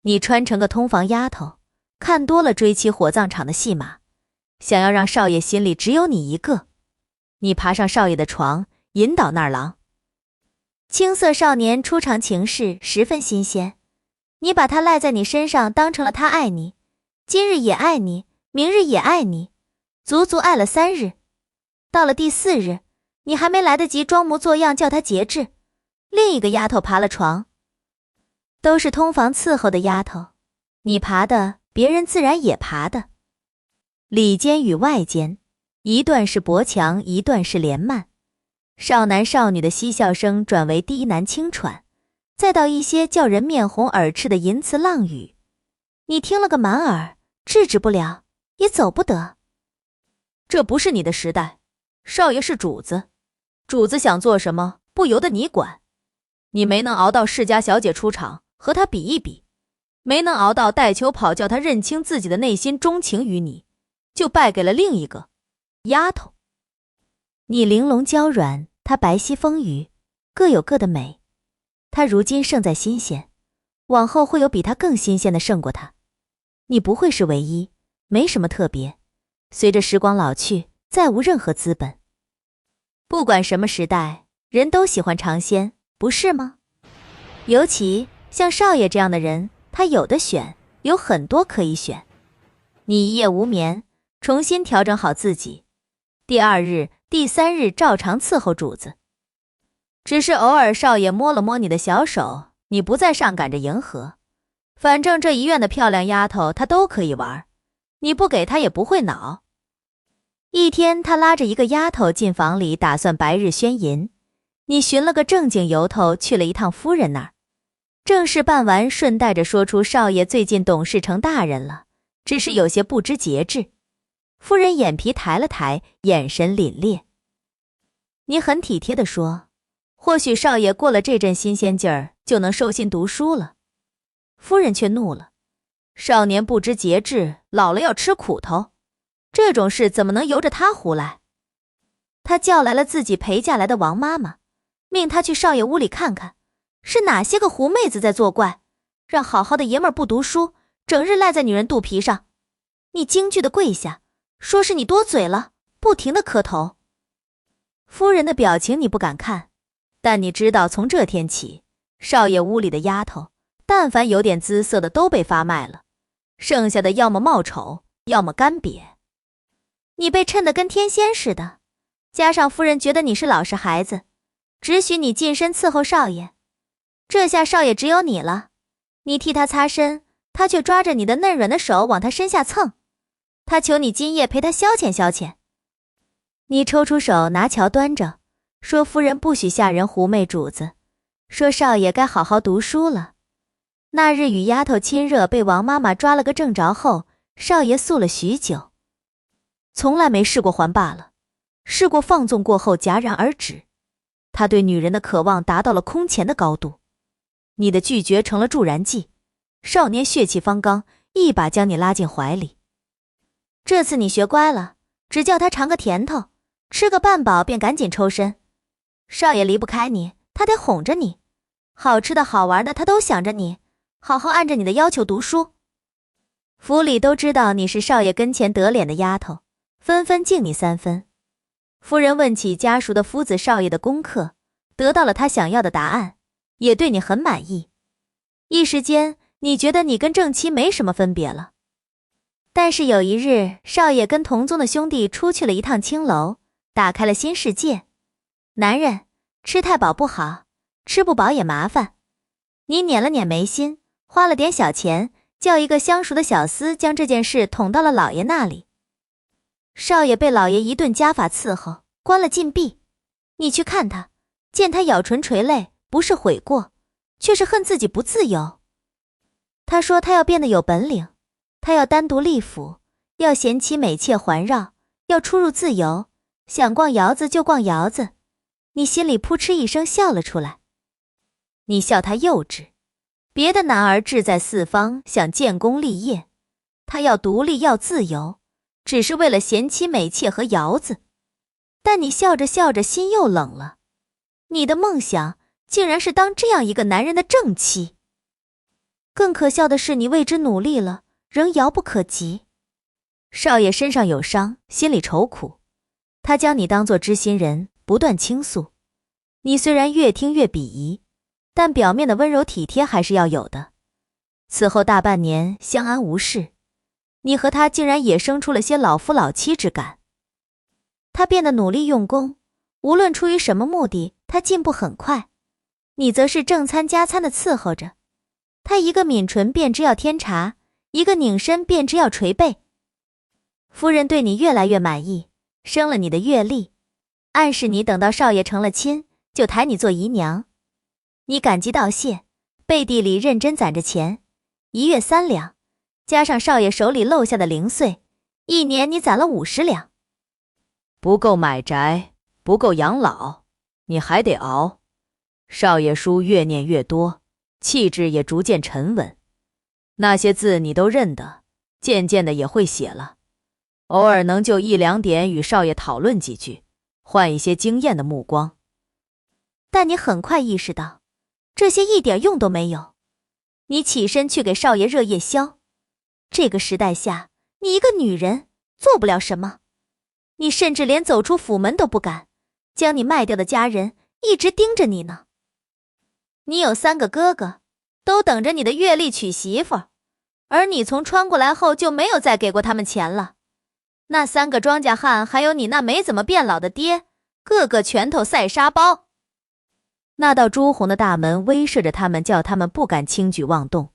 你穿成个通房丫头，看多了追妻火葬场的戏码，想要让少爷心里只有你一个。你爬上少爷的床，引导那儿郎。青涩少年初尝情事，十分新鲜。你把他赖在你身上，当成了他爱你，今日也爱你，明日也爱你，足足爱了3日。到了第4日，你还没来得及装模作样叫他节制，另一个丫头爬了床。都是通房伺候的丫头，你爬的，别人自然也爬的。里间与外间，一段是薄强，一段是连蔓。少男少女的嬉笑声转为低喃轻喘，再到一些叫人面红耳赤的淫词浪语，你听了个满耳，制止不了，也走不得。这不是你的时代，少爷是主子，主子想做什么，不由得你管。你没能熬到世家小姐出场，和他比一比，没能熬到带球跑叫他认清自己的内心钟情于你，就败给了另一个丫头。你玲珑娇软，她白皙丰腴，各有各的美。她如今胜在新鲜，往后会有比她更新鲜的胜过她。你不会是唯一，没什么特别。随着时光老去，再无任何资本。不管什么时代，人都喜欢尝鲜，不是吗？尤其像少爷这样的人，他有的选，有很多可以选。你一夜无眠，重新调整好自己，第2日、第3日照常伺候主子。只是偶尔少爷摸了摸你的小手，你不再上赶着迎合。反正这一院的漂亮丫头他都可以玩，你不给他也不会恼。一天他拉着一个丫头进房里，打算白日宣淫。你寻了个正经由头去了一趟夫人那儿。正事办完，顺带着说出少爷最近懂事成大人了，只是有些不知节制。夫人眼皮抬了抬，眼神凛冽。你很体贴地说，或许少爷过了这阵新鲜劲儿，就能收心读书了。夫人却怒了，少年不知节制，老了要吃苦头，这种事怎么能由着他胡来？他叫来了自己陪嫁来的王妈妈，命他去少爷屋里看看，是哪些个狐妹子在作怪，让好好的爷们儿不读书，整日赖在女人肚皮上。你惊惧的跪下，说是你多嘴了，不停的磕头。夫人的表情你不敢看，但你知道从这天起，少爷屋里的丫头，但凡有点姿色的都被发卖了，剩下的要么貌丑，要么干瘪。你被衬得跟天仙似的，加上夫人觉得你是老实孩子，只许你近身伺候少爷。这下少爷只有你了，你替他擦身，他却抓着你的嫩软的手往他身下蹭。他求你今夜陪他消遣消遣。你抽出手拿桥端着，说夫人不许下人狐媚主子，说少爷该好好读书了。那日与丫头亲热，被王妈妈抓了个正着后，少爷诉了许久，从来没试过还罢了，试过放纵过后戛然而止。他对女人的渴望达到了空前的高度，你的拒绝成了助燃剂，少年血气方刚，一把将你拉进怀里。这次你学乖了，只叫他尝个甜头，吃个半饱便赶紧抽身。少爷离不开你，他得哄着你，好吃的好玩的他都想着你，好好按着你的要求读书。府里都知道你是少爷跟前得脸的丫头，纷纷敬你3分。夫人问起家熟的夫子少爷的功课，得到了他想要的答案，也对你很满意。一时间你觉得你跟正妻没什么分别了。但是有一日，少爷跟同宗的兄弟出去了一趟青楼，打开了新世界。男人吃太饱不好，吃不饱也麻烦。你捻了捻眉心，花了点小钱，叫一个相熟的小厮将这件事捅到了老爷那里。少爷被老爷一顿家法伺候，关了禁闭。你去看他，见他咬唇垂泪，不是悔过，却是恨自己不自由。他说他要变得有本领，他要单独立府，要贤妻美妾环绕，要出入自由，想逛窑子就逛窑子。你心里扑哧一声笑了出来。你笑他幼稚，别的男儿志在四方，想建功立业，他要独立，要自由，只是为了贤妻美妾和窑子。但你笑着笑着心又冷了，你的梦想竟然是当这样一个男人的正妻。更可笑的是，你为之努力了，仍遥不可及。少爷身上有伤，心里愁苦，他将你当作知心人，不断倾诉。你虽然越听越鄙夷，但表面的温柔体贴还是要有的。此后大半年相安无事，你和他竟然也生出了些老夫老妻之感。他变得努力用功，无论出于什么目的，他进步很快。你则是正餐加餐的伺候着，他一个抿唇便知要添茶，一个拧身便知要捶背。夫人对你越来越满意，升了你的阅历，暗示你等到少爷成了亲，就抬你做姨娘。你感激道谢，背地里认真攒着钱，1月3两，加上少爷手里漏下的零碎，1年你攒了50两。不够买宅，不够养老，你还得熬。少爷书越念越多，气质也逐渐沉稳，那些字你都认得，渐渐的也会写了，偶尔能就1、2点与少爷讨论几句，换一些惊艳的目光。但你很快意识到，这些一点用都没有。你起身去给少爷热夜宵，这个时代下，你一个女人做不了什么，你甚至连走出府门都不敢，将你卖掉的家人一直盯着你呢。你有3个哥哥，都等着你的月例娶媳妇，而你从穿过来后就没有再给过他们钱了。那3个庄稼汉还有你那没怎么变老的爹，个个拳头赛沙包。那道朱红的大门威慑着他们，叫他们不敢轻举妄动。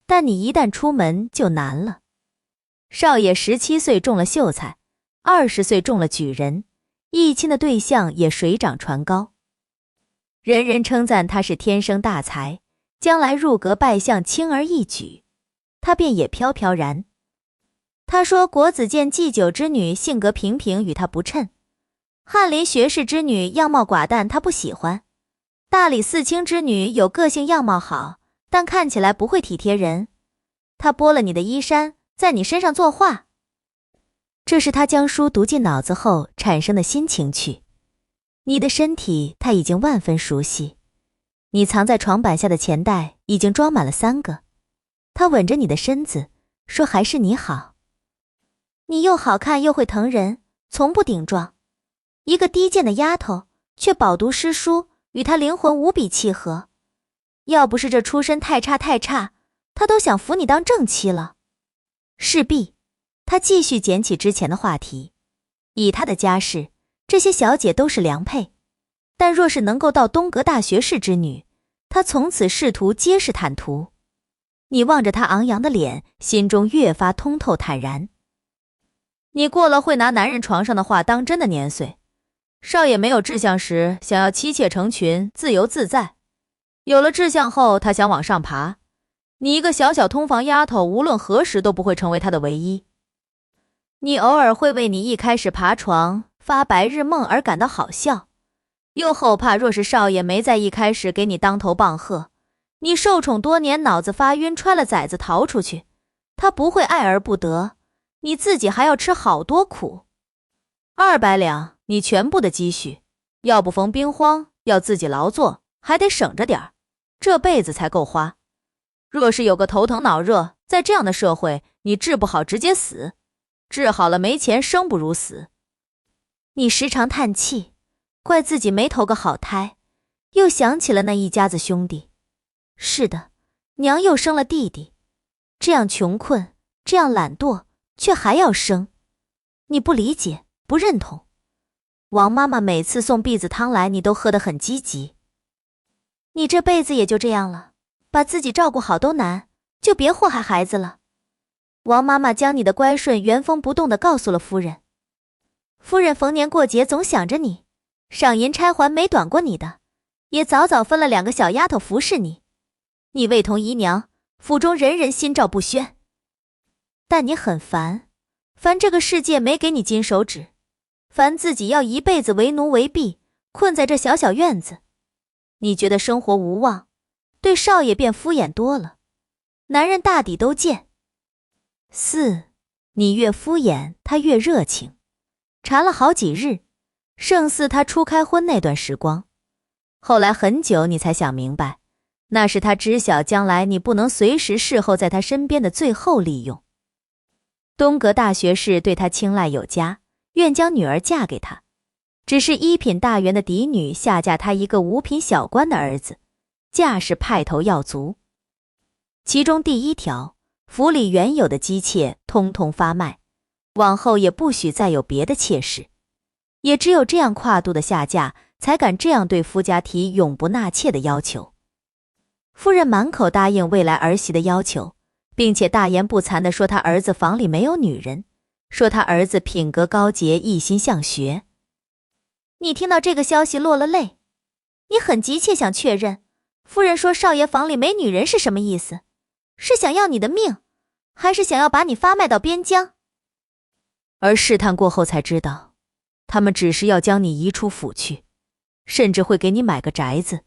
但你一旦出门就难了。少爷17岁中了秀才，20岁中了举人，议亲的对象也水涨船高。人人称赞他是天生大才，将来入阁拜相轻而易举，他便也飘飘然。他说国子监祭酒之女性格平平，与他不称；翰林学士之女样貌寡淡，他不喜欢；大理寺卿之女有个性样貌好，但看起来不会体贴人。他剥了你的衣衫，在你身上作画。这是他将书读进脑子后产生的新情趣。你的身体他已经万分熟悉，你藏在床板下的钱袋已经装满了3个。他吻着你的身子，说还是你好。你又好看又会疼人，从不顶撞。一个低贱的丫头，却饱读诗书，与他灵魂无比契合。要不是这出身太差，他都想扶你当正妻了。势必，他继续捡起之前的话题。以他的家世，这些小姐都是良配，但若是能够到东阁大学士之女，他从此仕途皆是坦途。你望着他昂扬的脸，心中越发通透坦然。你过了会拿男人床上的话当真的年岁，少爷没有志向时想要妻妾成群，自由自在，有了志向后他想往上爬，你一个小小通房丫头，无论何时都不会成为他的唯一。你偶尔会为你一开始爬床发白日梦而感到好笑，又后怕若是少爷没在一开始给你当头棒喝，你受宠多年，脑子发晕，揣了崽子逃出去，他不会爱而不得，你自己还要吃好多苦。200两，你全部的积蓄，要不逢兵荒，要自己劳作，还得省着点儿，这辈子才够花。若是有个头疼脑热，在这样的社会，你治不好直接死，治好了没钱，生不如死。你时常叹气，怪自己没投个好胎，又想起了那一家子兄弟。是的，娘又生了弟弟，这样穷困，这样懒惰，却还要生。你不理解，不认同。王妈妈每次送篦子汤来，你都喝得很积极。你这辈子也就这样了，把自己照顾好都难，就别祸害孩子了。王妈妈将你的乖顺原封不动地告诉了夫人。夫人逢年过节总想着你，赏银钗环没短过你的，也早早分了2个小丫头服侍你。你未同姨娘，府中人人心照不宣。但你很烦这个世界没给你金手指，烦自己要一辈子为奴为婢，困在这小小院子。你觉得生活无望，对少爷便敷衍多了。男人大抵都贱。4，你越敷衍，他越热情。缠了好几日，胜似他初开荤那段时光。后来很久你才想明白，那是他知晓将来你不能随时侍候在他身边的最后利用。东阁大学士对他青睐有加，愿将女儿嫁给他，只是一品大员的嫡女下嫁他一个五品小官的儿子，架势派头要足。其中第一条，府里原有的姬妾通通发卖，往后也不许再有别的妾室，也只有这样跨度的下嫁，才敢这样对夫家提永不纳妾的要求。夫人满口答应未来儿媳的要求，并且大言不惭地说他儿子房里没有女人，说他儿子品格高洁，一心向学。你听到这个消息落了泪，你很急切想确认，夫人说少爷房里没女人是什么意思？是想要你的命，还是想要把你发卖到边疆？而试探过后才知道，他们只是要将你移出府去，甚至会给你买个宅子，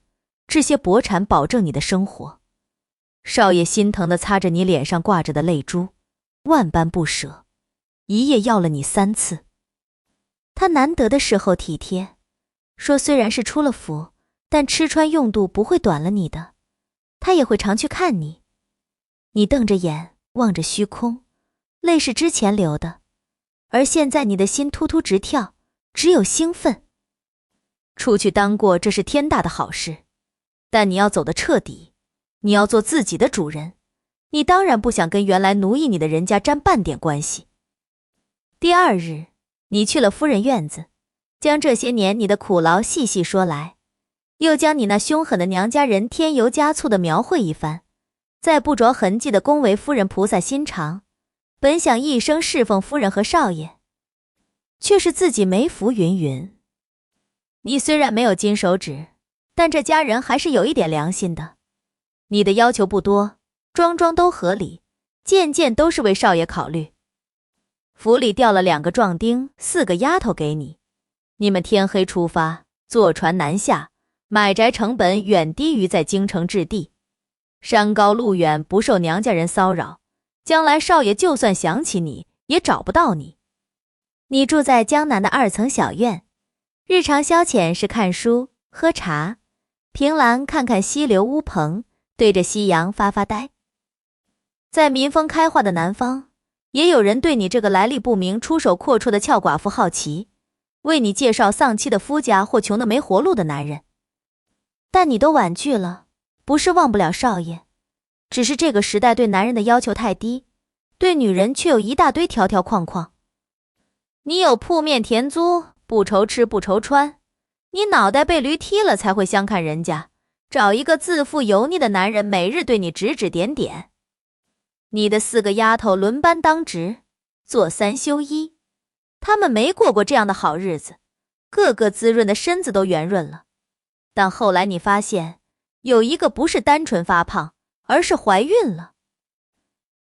置些薄产保证你的生活。少爷心疼地擦着你脸上挂着的泪珠，万般不舍，一夜要了你3次。他难得的事后体贴，说虽然是出了府，但吃穿用度不会短了你的，他也会常去看你。你瞪着眼望着虚空，泪是之前流的，而现在你的心突突直跳，只有兴奋。出去当过，这是天大的好事，但你要走得彻底，你要做自己的主人，你当然不想跟原来奴役你的人家沾半点关系。第2日，你去了夫人院子，将这些年你的苦劳细细说来，又将你那凶狠的娘家人添油加醋的描绘一番，再不着痕迹地恭维夫人菩萨心肠，本想一生侍奉夫人和少爷，却是自己没福云云。你虽然没有金手指，但这家人还是有一点良心的。你的要求不多，桩桩都合理，件件都是为少爷考虑。府里调了2个壮丁，4个丫头给你，你们天黑出发，坐船南下，买宅成本远低于在京城置地。山高路远，不受娘家人骚扰，将来少爷就算想起你，也找不到你。你住在江南的2层小院，日常消遣是看书、喝茶，凭栏看看溪流乌篷，对着夕阳发发呆。在民风开化的南方，也有人对你这个来历不明、出手阔绰的俏寡妇好奇，为你介绍丧妻的夫家或穷得没活路的男人。但你都婉拒了，不是忘不了少爷，只是这个时代对男人的要求太低，对女人却有一大堆条条框框。你有铺面田租，不愁吃不愁穿，你脑袋被驴踢了才会相看人家，找一个自负油腻的男人每日对你指指点点。你的4个丫头轮班当值，做3休1，她们没过过这样的好日子，个个滋润的身子都圆润了。但后来你发现，有一个不是单纯发胖，而是怀孕了。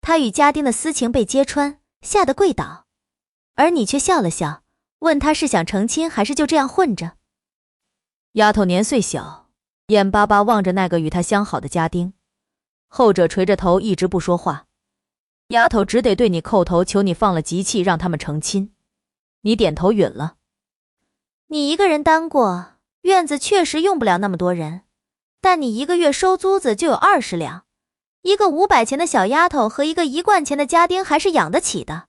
她与家丁的私情被揭穿，吓得跪倒，而你却笑了笑，问她是想成亲还是就这样混着。丫头年岁小，眼巴巴望着那个与她相好的家丁，后者垂着头一直不说话。丫头只得对你叩头，求你放了急气，让他们成亲。你点头允了。你一个人当过，院子确实用不了那么多人，但你1个月收租子就有20两，一个500钱的小丫头和一个1贯钱的家丁还是养得起的。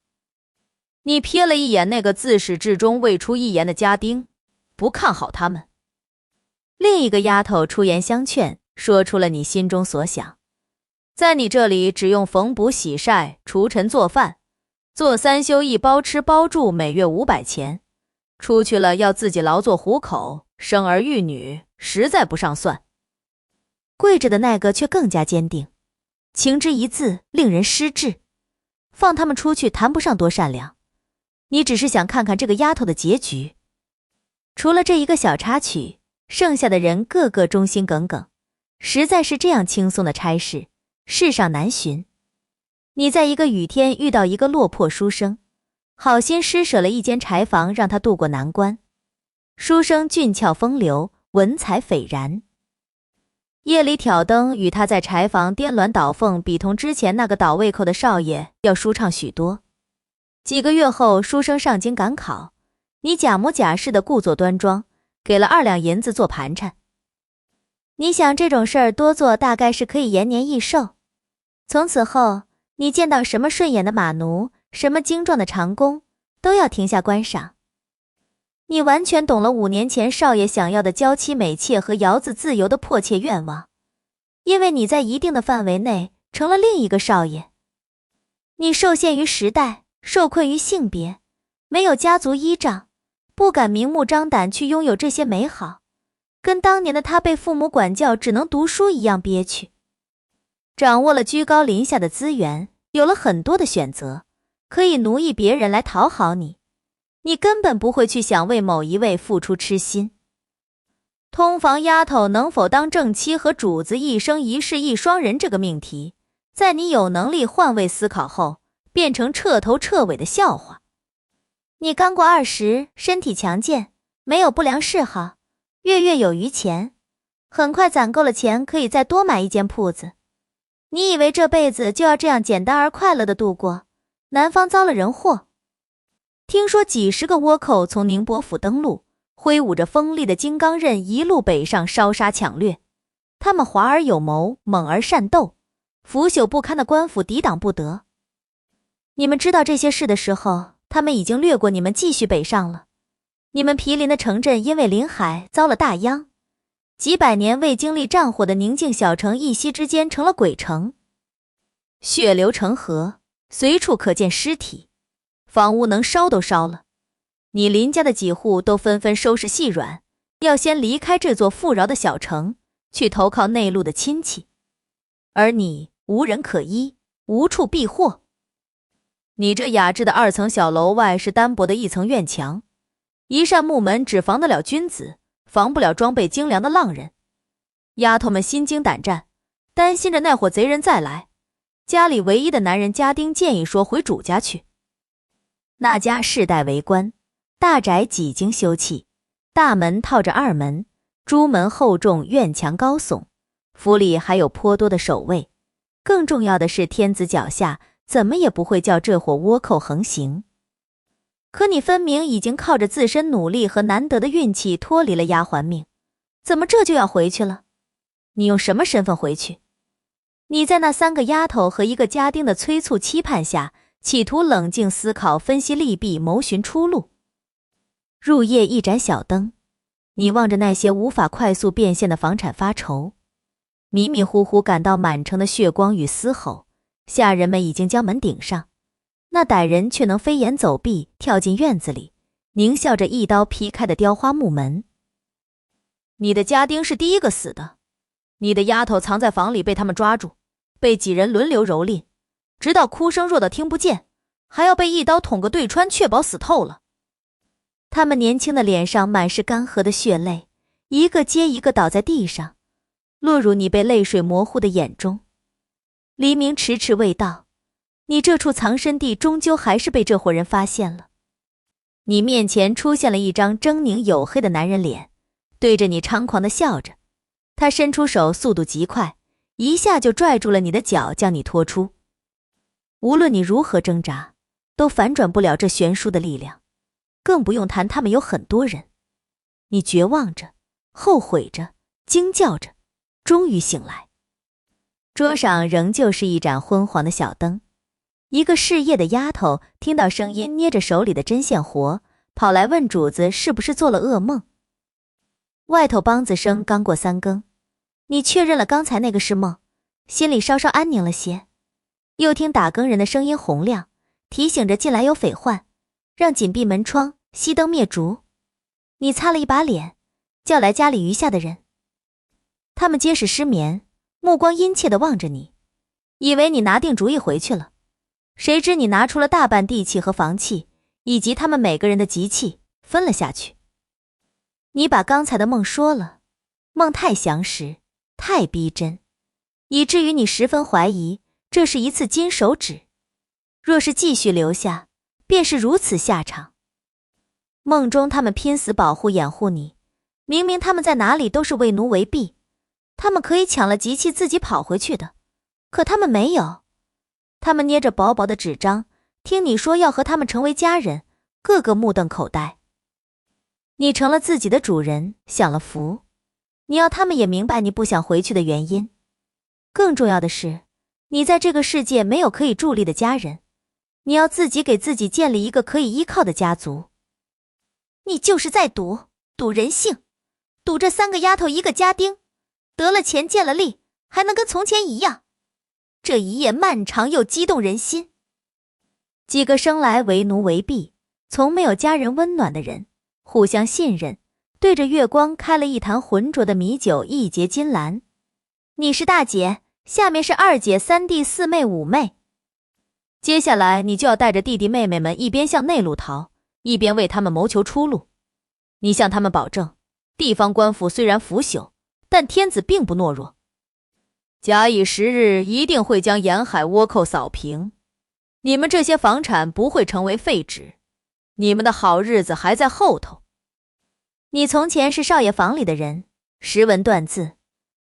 你瞥了一眼那个自始至终未出一言的家丁，不看好他们。另一个丫头出言相劝，说出了你心中所想。在你这里只用缝补洗晒除尘做饭，做3休1包吃包住，每月500钱，出去了要自己劳作糊口，生儿育女，实在不上算。跪着的那个却更加坚定，情之一字令人失志，放他们出去谈不上多善良，你只是想看看这个丫头的结局。除了这一个小插曲，剩下的人个个忠心耿耿，实在是这样轻松的差事，世上难寻。你在一个雨天遇到一个落魄书生，好心施舍了一间柴房让他渡过难关。书生俊俏风流，文采斐然。夜里挑灯与他在柴房颠鸾倒凤，比同之前那个倒胃口的少爷要舒畅许多。几个月后，书生上京赶考，你假模假式的故作端庄，给了2两银子做盘缠。你想这种事儿多做，大概是可以延年益寿。从此后，你见到什么顺眼的马奴，什么精壮的长工，都要停下观赏。你完全懂了5年前少爷想要的娇妻美妾和遥子自由的迫切愿望，因为你在一定的范围内成了另一个少爷。你受限于时代，受困于性别，没有家族依仗，不敢明目张胆去拥有这些美好，跟当年的他被父母管教只能读书一样憋屈。掌握了居高临下的资源，有了很多的选择，可以奴役别人来讨好你，你根本不会去想为某一位付出痴心。通房丫头能否当正妻和主子一生一世一双人这个命题，在你有能力换位思考后，变成彻头彻尾的笑话。你刚过20，身体强健，没有不良嗜好，月月有余钱，很快攒够了钱可以再多买一间铺子。你以为这辈子就要这样简单而快乐地度过，南方遭了人祸。听说几10个倭寇从宁伯府登陆，挥舞着锋利的金刚刃一路北上烧杀抢掠，他们华而有谋，猛而善斗，腐朽不堪的官府抵挡不得。你们知道这些事的时候，他们已经掠过你们继续北上了。你们毗邻的城镇因为临海遭了大殃，几百年未经历战火的宁静小城一夕之间成了鬼城，血流成河，随处可见尸体，房屋能烧都烧了。你邻家的几户都纷纷收拾细软，要先离开这座富饶的小城，去投靠内陆的亲戚。而你无人可依，无处避祸。你这雅致的2层小楼外是单薄的1层院墙，一扇木门只防得了君子，防不了装备精良的浪人。丫头们心惊胆战，担心着那伙贼人再来。家里唯一的男人家丁建议说回主家去。那家世代为官，大宅几经修葺，大门套着2门，朱门厚重，院墙高耸，府里还有颇多的守卫。更重要的是，天子脚下怎么也不会叫这伙倭寇横行。可你分明已经靠着自身努力和难得的运气脱离了丫鬟命，怎么这就要回去了？你用什么身份回去？你在那3个丫头和1个家丁的催促期盼下，企图冷静思考，分析利弊，谋寻出路。入夜一盏小灯，你望着那些无法快速变现的房产发愁，迷迷糊糊感到满城的血光与嘶吼，下人们已经将门顶上，那歹人却能飞檐走壁，跳进院子里，狞笑着一刀劈开的雕花木门。你的家丁是第一个死的，你的丫头藏在房里被他们抓住，被几人轮流蹂躏，直到哭声弱到听不见，还要被一刀捅个对穿，确保死透了。他们年轻的脸上满是干涸的血泪，一个接一个倒在地上，落入你被泪水模糊的眼中。黎明迟迟未到，你这处藏身地终究还是被这伙人发现了。你面前出现了一张狰狞黝黑的男人脸，对着你猖狂地笑着。他伸出手，速度极快，一下就拽住了你的脚，将你拖出。无论你如何挣扎，都反转不了这悬殊的力量，更不用谈他们有很多人。你绝望着，后悔着，惊叫着，终于醒来。桌上仍旧是一盏昏黄的小灯。一个侍夜的丫头听到声音，捏着手里的针线活，跑来问主子是不是做了噩梦。外头梆子声刚过3更，你确认了刚才那个是梦，心里稍稍安宁了些。又听打更人的声音洪亮，提醒着近来有匪患，让紧闭门窗，熄灯灭烛。你擦了一把脸，叫来家里余下的人。他们皆是失眠，目光殷切地望着你，以为你拿定主意回去了。谁知你拿出了大半地契和房契，以及他们每个人的急契，分了下去。你把刚才的梦说了，梦太详实，太逼真，以至于你十分怀疑这是一次金手指。若是继续留下，便是如此下场。梦中他们拼死保护掩护你，明明他们在哪里都是为奴为婢，他们可以抢了吉契自己跑回去的，可他们没有。他们捏着薄薄的纸张，听你说要和他们成为家人，个个目瞪口呆。你成了自己的主人，享了福。你要他们也明白你不想回去的原因。更重要的是，你在这个世界没有可以助力的家人，你要自己给自己建立一个可以依靠的家族。你就是在赌人性，赌这3个丫头一个家丁，得了钱建了利，还能跟从前一样。这一夜漫长又激动人心。几个生来为奴为婢，从没有家人温暖的人，互相信任，对着月光开了一坛浑浊的米酒，一结金兰。你是大姐，下面是二姐、三弟、四妹、五妹。接下来你就要带着弟弟妹妹们一边向内陆逃，一边为他们谋求出路。你向他们保证，地方官府虽然腐朽，但天子并不懦弱。假以时日，一定会将沿海倭寇扫平。你们这些房产不会成为废纸，你们的好日子还在后头。你从前是少爷房里的人，识文断字，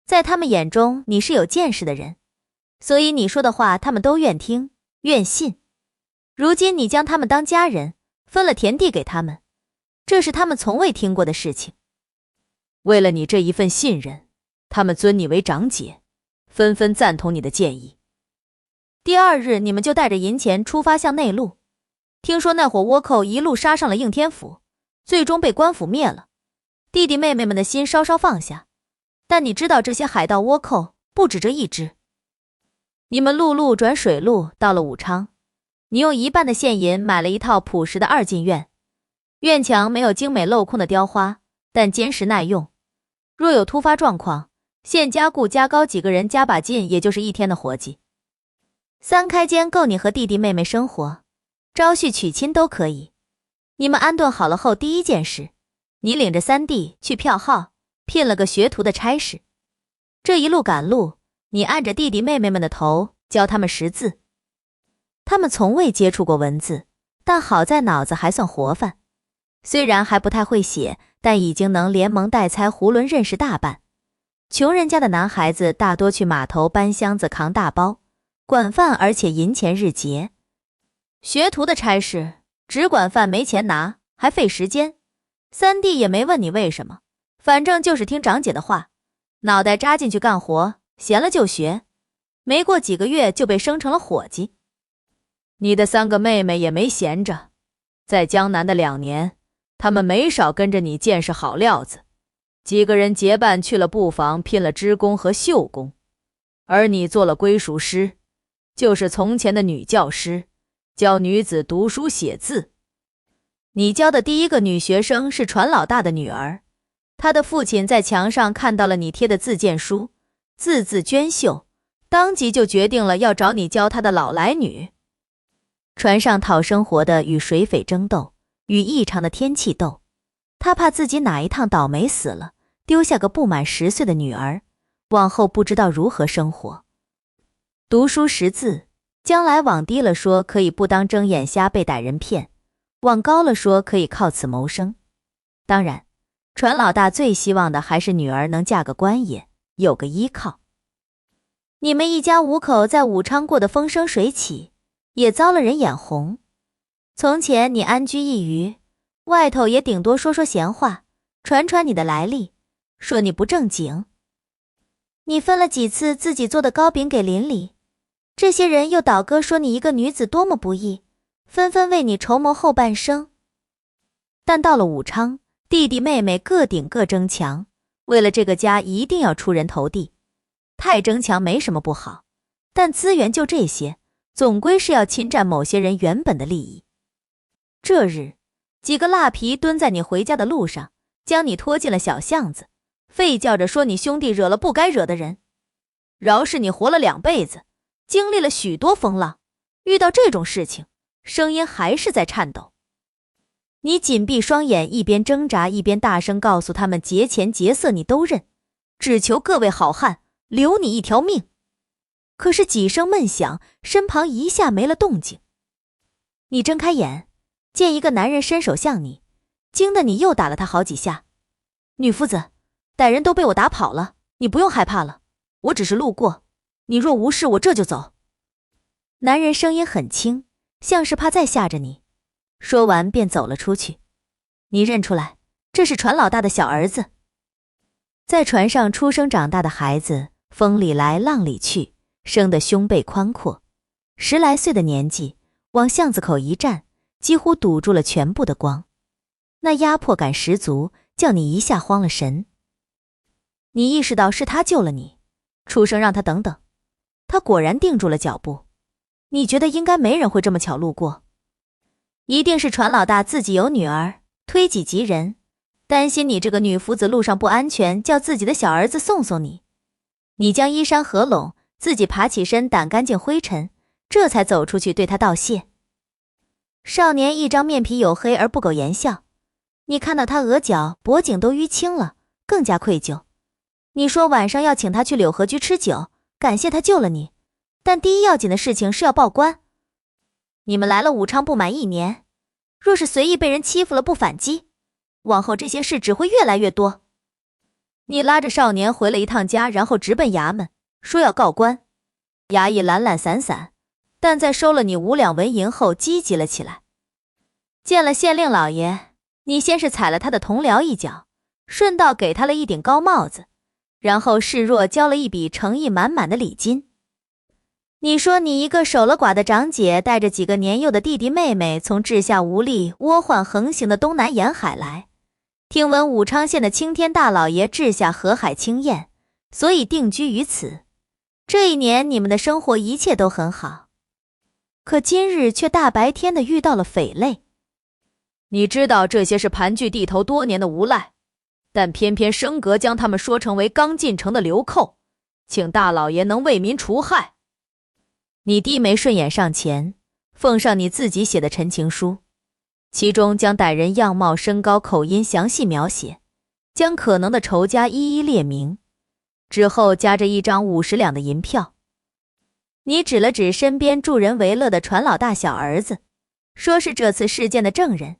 在他们眼中你是有见识的人，所以你说的话他们都愿听愿信。如今你将他们当家人，分了田地给他们，这是他们从未听过的事情。为了你这一份信任，他们尊你为长姐，纷纷赞同你的建议。第2日，你们就带着银钱出发向内陆。听说那伙倭寇一路杀上了应天府，最终被官府灭了。弟弟妹妹们的心稍稍放下，但你知道这些海盗倭寇不止这一支。你们陆路转水路到了武昌，你用1半的现银买了一套朴实的2进院，院墙没有精美镂空的雕花，但坚实耐用。若有突发状况，现加固加高几个人加把劲，也就是1天的活计。3开间够你和弟弟妹妹生活，招婿娶亲都可以。你们安顿好了后，第一件事，你领着3弟去票号，聘了个学徒的差事。这一路赶路，你按着弟弟妹妹们的头教他们识字。他们从未接触过文字，但好在脑子还算活泛。虽然还不太会写，但已经能连蒙带猜囫囵认识大半。穷人家的男孩子大多去码头搬箱子扛大包，管饭而且银钱日结。学徒的差事只管饭没钱拿，还费时间。3弟也没问你为什么，反正就是听长姐的话，脑袋扎进去干活，闲了就学。没过几个月就被升成了伙计。你的3个妹妹也没闲着，在江南的2年，他们没少跟着你见识好料子。几个人结伴去了布坊，聘了织工和绣工，而你做了归属师，就是从前的女教师，教女子读书写字。你教的第1个女学生是船老大的女儿，她的父亲在墙上看到了你贴的自荐书，字字娟秀，当即就决定了要找你教他的老来女。船上讨生活的与水匪争斗，与异常的天气斗，他怕自己哪一趟倒霉死了，丢下个不满10岁的女儿，往后不知道如何生活。读书识字，将来往低了说可以不当睁眼瞎被歹人骗，往高了说可以靠此谋生。当然，船老大最希望的还是女儿能嫁个官爷，有个依靠。你们一家5口在武昌过得风生水起，也遭了人眼红。从前你安居一隅，外头也顶多说说闲话，传传你的来历，说你不正经。你分了几次自己做的糕饼给邻里，这些人又倒戈说你一个女子多么不易，纷纷为你筹谋后半生。但到了武昌，弟弟妹妹各顶各争强，为了这个家一定要出人头地。太争强没什么不好，但资源就这些，总归是要侵占某些人原本的利益。这日，几个蜡皮蹲在你回家的路上，将你拖进了小巷子，吠叫着说你兄弟惹了不该惹的人。饶是你活了2辈子，经历了许多风浪，遇到这种事情，声音还是在颤抖。你紧闭双眼，一边挣扎一边大声告诉他们，劫钱劫色你都认，只求各位好汉留你一条命。可是几声闷响，身旁一下没了动静。你睁开眼，见一个男人伸手向你，惊得你又打了他好几下。女夫子，歹人都被我打跑了，你不用害怕了，我只是路过，你若无事，我这就走。男人声音很轻，像是怕再吓着你，说完便走了出去。你认出来，这是船老大的小儿子。在船上出生长大的孩子，风里来浪里去，生得胸背宽阔，10来岁的年纪，往巷子口一站，几乎堵住了全部的光，那压迫感十足，叫你一下慌了神。你意识到是他救了你，出声让他等等，他果然定住了脚步。你觉得应该没人会这么巧路过，一定是船老大自己有女儿，推己及人，担心你这个女夫子路上不安全，叫自己的小儿子送送你。你将衣衫合拢，自己爬起身掸干净灰尘，这才走出去对他道谢。少年一张面皮黝黑而不苟言笑，你看到他额角脖颈都淤青了，更加愧疚。你说晚上要请他去柳河居吃酒，感谢他救了你，但第一要紧的事情是要报官。你们来了武昌不满1年，若是随意被人欺负了不反击，往后这些事只会越来越多。你拉着少年回了一趟家，然后直奔衙门，说要告官。衙役懒懒散散，但在收了你5两纹银后积极了起来。见了县令老爷，你先是踩了他的同僚一脚，顺道给他了一顶高帽子，然后示弱交了一笔诚意满满的礼金。你说你一个守了寡的长姐，带着几个年幼的弟弟妹妹，从治下无力、倭患横行的东南沿海来，听闻武昌县的青天大老爷治下河海清晏，所以定居于此。这1年你们的生活一切都很好，可今日却大白天的遇到了匪类。你知道这些是盘踞地头多年的无赖，但偏偏升格将他们说成为刚进城的流寇，请大老爷能为民除害。你低眉顺眼上前，奉上你自己写的陈情书，其中将歹人样貌、身高、口音详细描写，将可能的仇家一一列明，之后夹着1张50两的银票。你指了指身边助人为乐的船老大小儿子，说是这次事件的证人。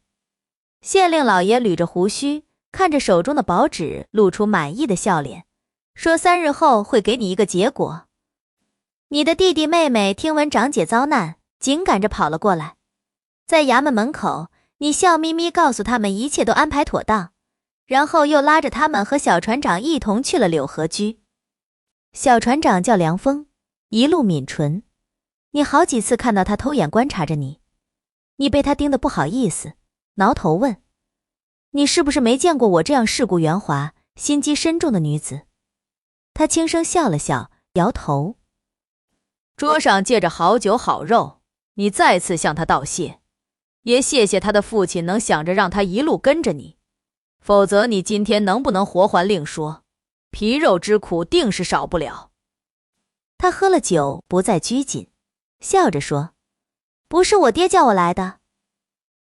县令老爷捋着胡须，看着手中的薄纸，露出满意的笑脸，说3日后会给你一个结果。你的弟弟妹妹听闻长姐遭难，紧赶着跑了过来，在衙门门口，你笑眯眯告诉他们一切都安排妥当，然后又拉着他们和小船长一同去了柳河居。小船长叫梁峰，一路抿唇，你好几次看到他偷眼观察着你，你被他盯得不好意思，挠头问，你是不是没见过我这样世故圆滑、心机深重的女子？他轻声笑了笑，摇头。桌上借着好酒好肉，你再次向他道谢，也谢谢他的父亲能想着让他一路跟着你，否则你今天能不能活还另说，皮肉之苦定是少不了。他喝了酒，不再拘谨，笑着说，不是我爹叫我来的。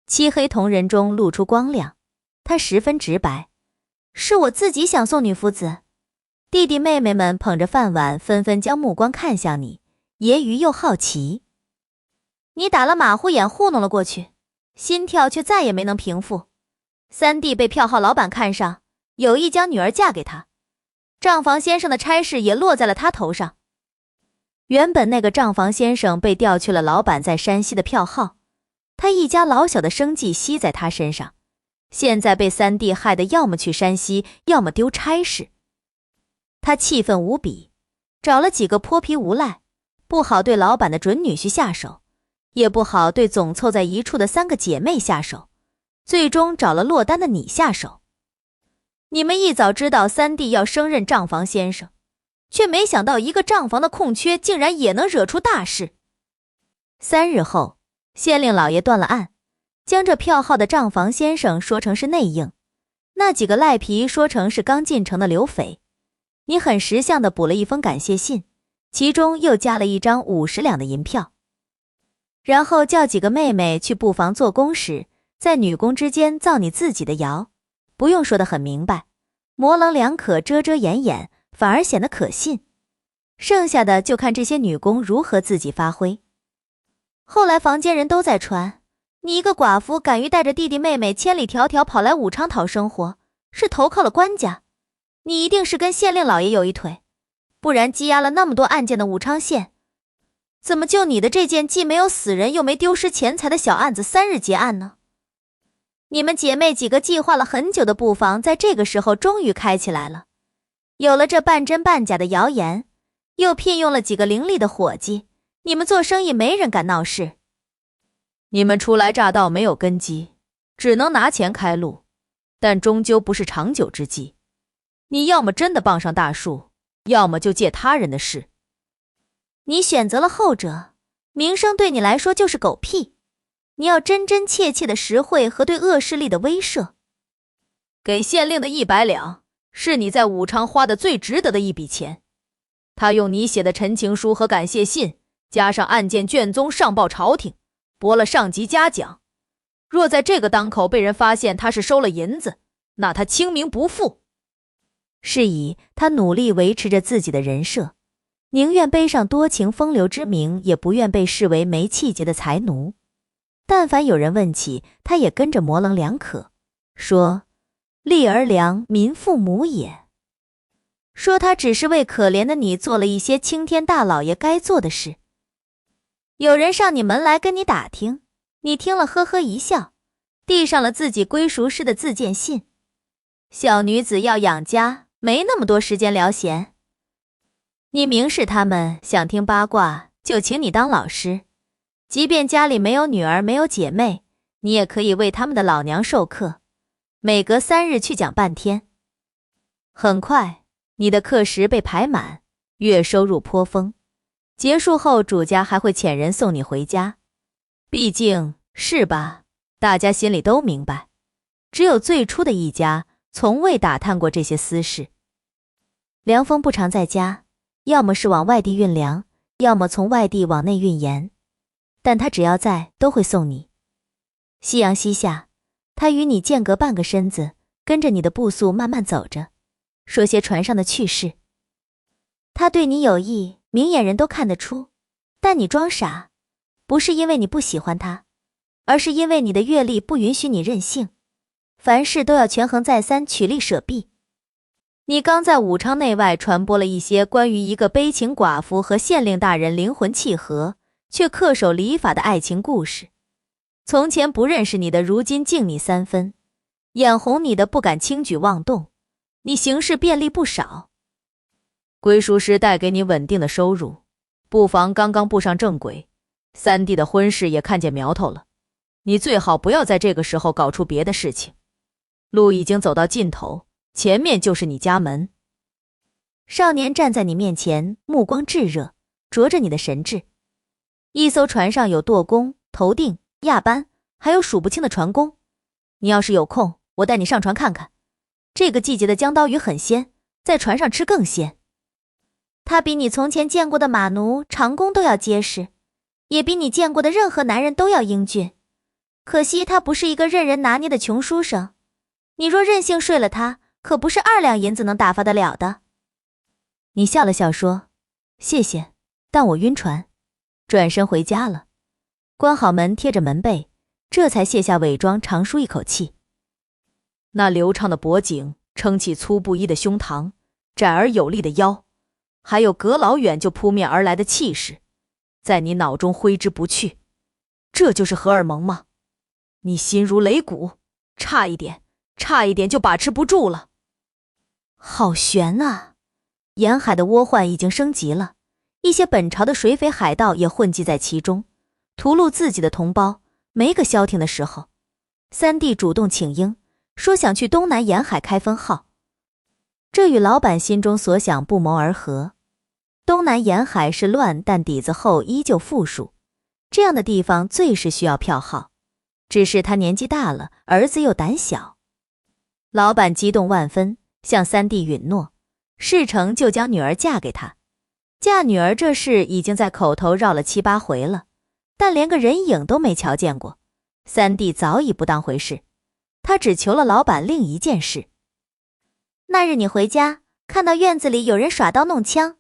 漆黑瞳仁中露出光亮，他十分直白，是我自己想送女夫子。弟弟妹妹们捧着饭碗，纷纷将目光看向你，揶揄又好奇。你打了马虎眼糊弄了过去，心跳却再也没能平复。三弟被票号老板看上，有意将女儿嫁给他，账房先生的差事也落在了他头上。原本那个账房先生被调去了老板在山西的票号，他一家老小的生计系在他身上，现在被三弟害得要么去山西，要么丢差事。他气愤无比，找了几个泼皮无赖，不好对老板的准女婿下手，也不好对总凑在一处的3个姐妹下手，最终找了落单的你下手。你们一早知道三弟要升任账房先生，却没想到一个账房的空缺竟然也能惹出大事。3日后，县令老爷断了案，将这票号的账房先生说成是内应，那几个赖皮说成是刚进城的流匪。你很识相地补了一封感谢信，其中又加了1张50两的银票，然后叫几个妹妹去布房做工时，在女工之间造你自己的谣，不用说得很明白，模棱两可，遮遮掩掩，反而显得可信。剩下的就看这些女工如何自己发挥。后来房间人都在传，你一个寡妇敢于带着弟弟妹妹千里迢迢跑来武昌讨生活，是投靠了官家。你一定是跟县令老爷有一腿，不然积压了那么多案件的武昌县，怎么就你的这件既没有死人又没丢失钱财的小案子3日结案呢？你们姐妹几个计划了很久的布房，在这个时候终于开起来了。有了这半真半假的谣言，又聘用了几个伶俐的伙计，你们做生意没人敢闹事。你们初来乍到，没有根基，只能拿钱开路，但终究不是长久之计。你要么真的傍上大树，要么就借他人的势。你选择了后者，名声对你来说就是狗屁。你要真真切切的实惠和对恶势力的威慑。给县令的100两，是你在武昌花的最值得的一笔钱。他用你写的陈情书和感谢信，加上案件卷宗上报朝廷，博了上级嘉奖。若在这个当口被人发现他是收了银子，那他清名不复。是以他努力维持着自己的人设，宁愿背上多情风流之名，也不愿被视为没气节的财奴。但凡有人问起，他也跟着模棱两可，说利而良，民父母也。说他只是为可怜的你做了一些青天大老爷该做的事。有人上你门来跟你打听，你听了呵呵一笑，递上了自己归属师的自荐信。小女子要养家，没那么多时间聊闲。你明示他们想听八卦，就请你当老师。即便家里没有女儿，没有姐妹，你也可以为他们的老娘授课，每隔3日去讲半天。很快，你的课时被排满，月收入颇丰。结束后，主家还会遣人送你回家。毕竟是吧，大家心里都明白，只有最初的一家从未打探过这些私事。凉风不常在家，要么是往外地运粮，要么从外地往内运盐，但他只要在，都会送你。夕阳西下，他与你间隔半个身子，跟着你的步速慢慢走着，说些船上的趣事。他对你有意，明眼人都看得出，但你装傻，不是因为你不喜欢他，而是因为你的阅历不允许你任性，凡事都要权衡再三，取利舍弊。你刚在武昌内外传播了一些关于一个悲情寡妇和县令大人灵魂契合，却恪守礼法的爱情故事。从前不认识你的，如今敬你3分；眼红你的，不敢轻举妄动。你行事便利不少。归属师带给你稳定的收入，不妨刚刚步上正轨，3弟的婚事也看见苗头了。你最好不要在这个时候搞出别的事情。路已经走到尽头，前面就是你家门。少年站在你面前，目光炙热，啄着你的神智。一艘船上有舵工、头定、亚班，还有数不清的船工。你要是有空，我带你上船看看。这个季节的江刀鱼很鲜，在船上吃更鲜。他比你从前见过的马奴、长工都要结实，也比你见过的任何男人都要英俊。可惜他不是一个任人拿捏的穷书生，你若任性睡了他，可不是2两银子能打发得了的。你笑了笑说，谢谢，但我晕船，转身回家了。关好门，贴着门背，这才卸下伪装，长舒一口气。那流畅的脖颈撑起粗布衣的胸膛，窄而有力的腰，还有隔老远就扑面而来的气势，在你脑中挥之不去。这就是荷尔蒙吗？你心如擂鼓，差一点就把持不住了。好悬啊！沿海的倭患已经升级了，一些本朝的水匪海盗也混迹在其中，屠戮自己的同胞，没个消停的时候。3弟主动请缨，说想去东南沿海开分号，这与老板心中所想不谋而合。东南沿海是乱，但底子厚，依旧富庶，这样的地方最是需要票号。只是他年纪大了，儿子又胆小。老板激动万分，向3弟允诺，事成就将女儿嫁给他。嫁女儿这事已经在口头绕了7、8回了，但连个人影都没瞧见过。3弟早已不当回事，他只求了老板另一件事。那日你回家，看到院子里有人耍刀弄枪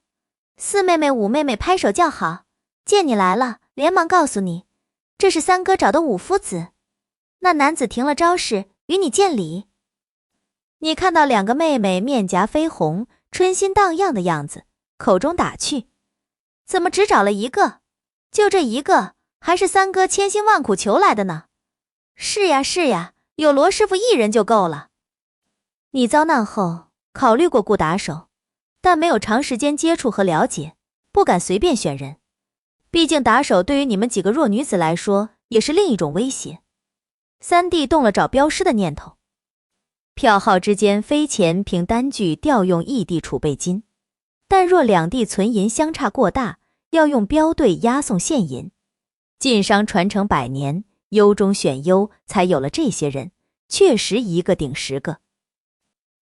，4妹妹5妹妹拍手叫好，见你来了，连忙告诉你，这是3哥找的五夫子。那男子停了招式，与你见礼。你看到2个妹妹面颊绯红，春心荡漾的样子，口中打趣，怎么只找了一个？就这一个，还是3哥千辛万苦求来的呢？是呀是呀，有罗师傅1人就够了。你遭难后，考虑过雇打手，但没有长时间接触和了解，不敢随便选人。毕竟打手对于你们几个弱女子来说，也是另一种威胁。三弟动了找镖师的念头。票号之间非钱凭单据调用异地储备金，但若两地存银相差过大，要用镖队押送现银。晋商传承100年，优中选优，才有了这些人，确实一个顶10个。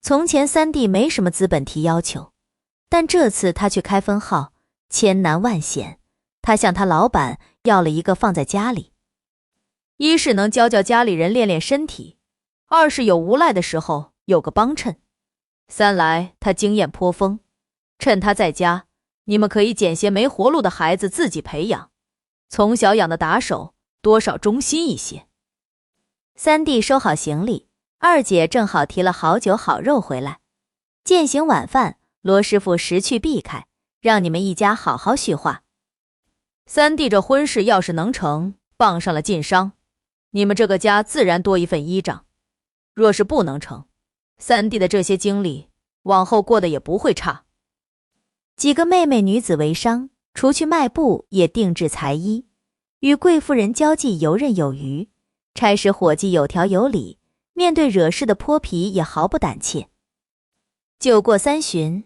从前三弟没什么资本提要求，但这次他去开分号，千难万险，他向他老板要了一个放在家里。一是能教教家里人练练身体，二是有无赖的时候有个帮衬，三来他经验颇丰，趁他在家，你们可以捡些没活路的孩子自己培养，从小养的打手多少忠心一些。三弟收好行李，二姐正好提了好酒好肉回来。饯行晚饭，罗师傅识趣避开，让你们一家好好叙话。三弟这婚事要是能成，傍上了晋商，你们这个家自然多一份依仗。若是不能成，三弟的这些经历，往后过得也不会差。几个妹妹女子为商，除去卖布，也定制裁衣，与贵妇人交际游刃有余，差使伙计有条有理，面对惹事的泼皮也毫不胆怯。酒过3巡，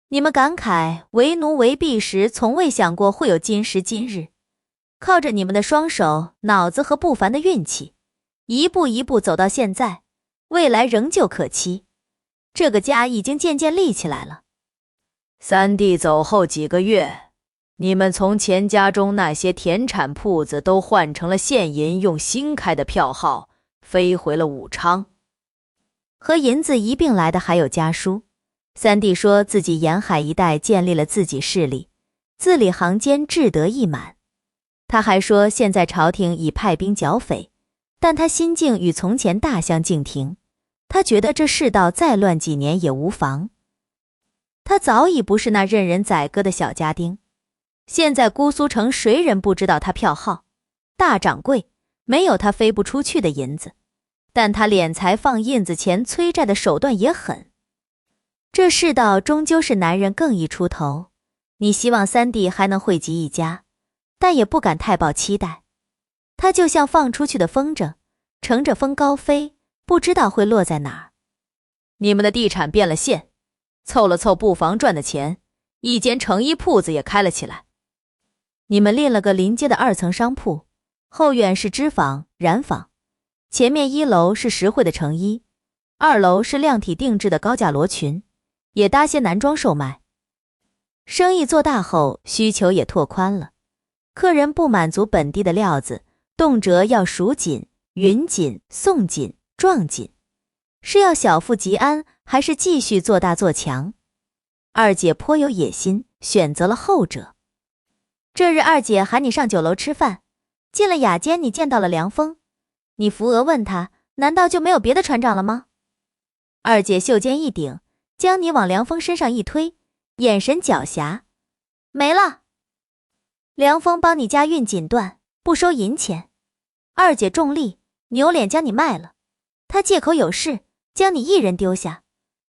你们感慨为奴为婢时从未想过会有今时今日，靠着你们的双手、脑子和不凡的运气，一步一步走到现在，未来仍旧可期。这个家已经渐渐立起来了。三弟走后几个月，你们从前家中那些田产铺子都换成了现银，用新开的票号飞回了武昌。和银子一并来的还有家书。三弟说自己沿海一带建立了自己势力，字里行间志得意满。他还说现在朝廷已派兵剿匪，但他心境与从前大相径庭，他觉得这世道再乱几年也无妨。他早已不是那任人宰割的小家丁，现在姑苏城谁人不知道他票号？大掌柜，没有他飞不出去的银子，但他敛财放印子钱催债的手段也狠。这世道终究是男人更易出头，你希望三弟还能惠及一家，但也不敢太抱期待。他就像放出去的风筝，乘着风高飞，不知道会落在哪儿。你们的地产变了现，凑了凑布房赚的钱，一间成衣铺子也开了起来。你们另了个临街的2层商铺，后院是织坊、染坊，前面1楼是实惠的成衣，2楼是量体定制的高价罗裙，也搭些男装售卖。生意做大后，需求也拓宽了，客人不满足本地的料子，动辄要蜀锦、云锦、宋锦、壮锦，是要小富即安，还是继续做大做强？二姐颇有野心，选择了后者。这日二姐喊你上酒楼吃饭，进了雅间，你见到了梁峰，你扶额问他，难道就没有别的船长了吗？二姐袖间一顶，将你往梁峰身上一推，眼神狡黠，没了。梁峰帮你家运锦缎，不收银钱。二姐重利，扭脸将你卖了。他借口有事，将你一人丢下，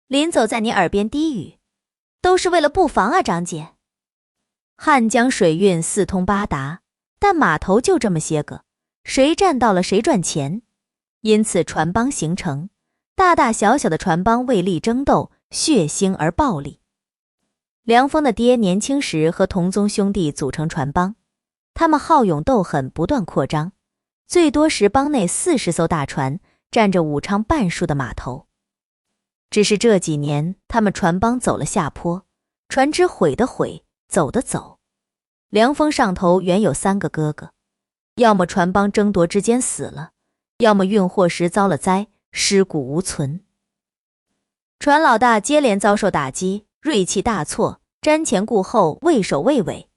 临走在你耳边低语，都是为了布防啊，长姐。汉江水运四通八达，但码头就这么些个，谁占到了谁赚钱，因此船帮形成，大大小小的船帮为利争斗，血腥而暴力。梁峰的爹年轻时和同宗兄弟组成船帮，他们好勇斗狠，不断扩张，最多时帮内40艘大船，占着武昌半数的码头。只是这几年他们船帮走了下坡，船只毁的毁，走的走。梁峰上头原有3个哥哥，要么船帮争夺之间死了，要么运货时遭了灾，尸骨无存。船老大接连遭受打击，锐气大挫，瞻前顾后，畏首畏尾。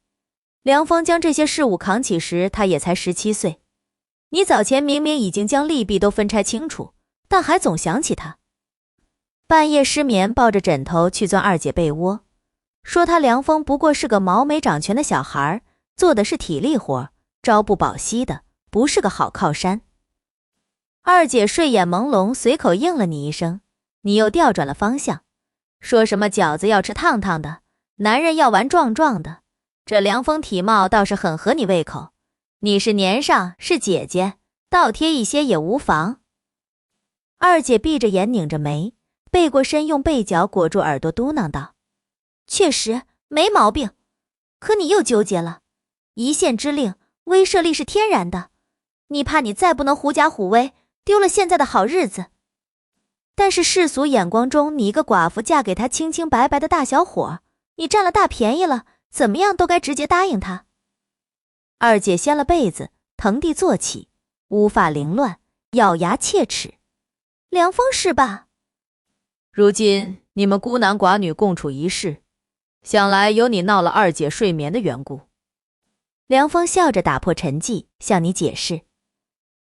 梁峰将这些事务扛起时，他也才17岁。你早前明明已经将利弊都分拆清楚，但还总想起他。半夜失眠，抱着枕头去钻二姐被窝，说他梁峰不过是个毛没长全的小孩，做的是体力活，朝不保夕的，不是个好靠山。二姐睡眼朦胧，随口应了你一声，你又调转了方向，说什么饺子要吃烫烫的，男人要玩壮壮的，这凉风体貌倒是很合你胃口。你是年上，是姐姐，倒贴一些也无妨。二姐闭着眼拧着眉，背过身用被角裹住耳朵嘟囔道：确实没毛病，可你又纠结了。一线之令，威慑力是天然的，你怕你再不能狐假虎威，丢了现在的好日子。但是世俗眼光中，你一个寡妇嫁给他清清白白的大小伙，你占了大便宜了，怎么样都该直接答应他。二姐掀了被子，腾地坐起，乌发凌乱，咬牙切齿。凉风是吧？如今你们孤男寡女共处一室，想来有你闹了二姐睡眠的缘故。凉风笑着打破沉寂，向你解释。